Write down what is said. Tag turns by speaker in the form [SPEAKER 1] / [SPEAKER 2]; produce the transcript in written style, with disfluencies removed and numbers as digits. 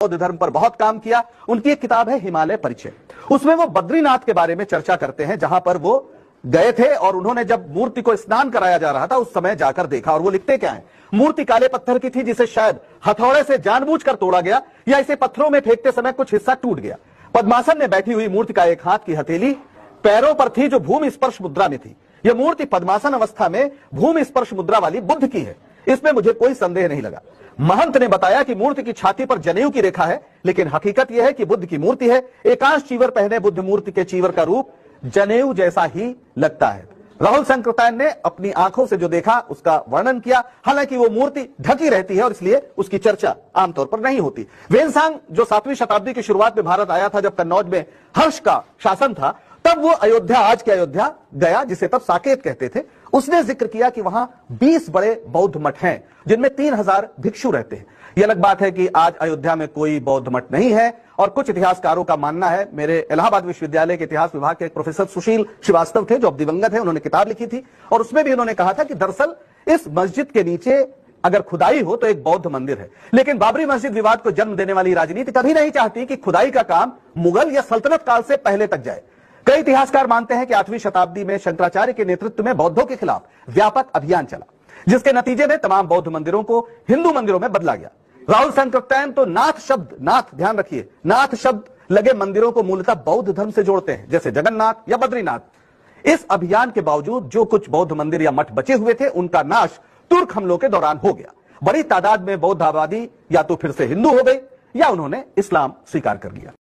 [SPEAKER 1] बौद्ध धर्म पर बहुत काम किया। उनकी एक किताब है हिमालय परिचय। उसमें वो बद्रीनाथ के बारे में चर्चा करते हैं, जहां पर वो गए थे और उन्होंने जब मूर्ति को स्नान कराया जा रहा था उस समय जाकर देखा। और वो लिखते क्या है, मूर्ति काले पत्थर की थी जिसे शायद हथौड़े से जानबूझकर तोड़ा गया या इसे पत्थरों में फेंकते समय कुछ हिस्सा टूट गया। पद्मासन में बैठी हुई मूर्ति का एक हाथ की हथेली पैरों पर थी जो भूमि स्पर्श मुद्रा में थी। यह मूर्ति पद्मासन अवस्था में भूमि स्पर्श मुद्रा वाली बुद्ध की है, इसमें मुझे कोई संदेह नहीं लगा। महंत ने बताया कि मूर्ति की छाती पर जनेऊ की रेखा है, लेकिन हकीकत यह है कि बुद्ध की मूर्ति है। एकांश चीवर पहने बुद्ध मूर्ति के चीवर का रूप जनेऊ जैसा ही लगता है। राहुल संकृतायन ने अपनी आंखों से जो देखा उसका वर्णन किया। हालांकि वो मूर्ति ढकी रहती है और इसलिए उसकी चर्चा आमतौर पर नहीं होती। वेनसांग जो 7वीं शताब्दी की शुरुआत में भारत आया था, जब कन्नौज में हर्ष का शासन था, तब वो अयोध्या, आज की अयोध्या गया, जिसे तब साकेत कहते थे। उसने जिक्र किया कि वहां 20 बड़े बौद्ध मठ हैं जिनमें 3000 भिक्षु रहते हैं। यह अलग बात है कि आज अयोध्या में कोई बौद्ध मठ नहीं है और कुछ इतिहासकारों का मानना है, मेरे इलाहाबाद विश्वविद्यालय के इतिहास विभाग के एक प्रोफेसर सुशील श्रीवास्तव थे जो अब दिवंगत है, उन्होंने किताब लिखी थी और उसमें भी उन्होंने कहा था कि दरअसल इस मस्जिद के नीचे अगर खुदाई हो तो एक बौद्ध मंदिर है। लेकिन बाबरी मस्जिद विवाद को जन्म देने वाली राजनीति कभी नहीं चाहती कि खुदाई का काम मुगल या सल्तनत काल से पहले तक जाए। कई इतिहासकार मानते हैं कि 8वीं शताब्दी में शंकराचार्य के नेतृत्व में बौद्धों के खिलाफ व्यापक अभियान चला, जिसके नतीजे में तमाम बौद्ध मंदिरों को हिंदू मंदिरों में बदला गया। राहुल संकृतायन तो नाथ शब्द, नाथ ध्यान रखिए, नाथ शब्द लगे मंदिरों को मूलतः बौद्ध धर्म से जोड़ते हैं, जैसे जगन्नाथ या बद्रीनाथ। इस अभियान के बावजूद जो कुछ बौद्ध मंदिर या मठ बचे हुए थे उनका नाश तुर्क हमलों के दौरान हो गया। बड़ी तादाद में बौद्ध आबादी या तो फिर से हिंदू हो गई या उन्होंने इस्लाम स्वीकार कर लिया।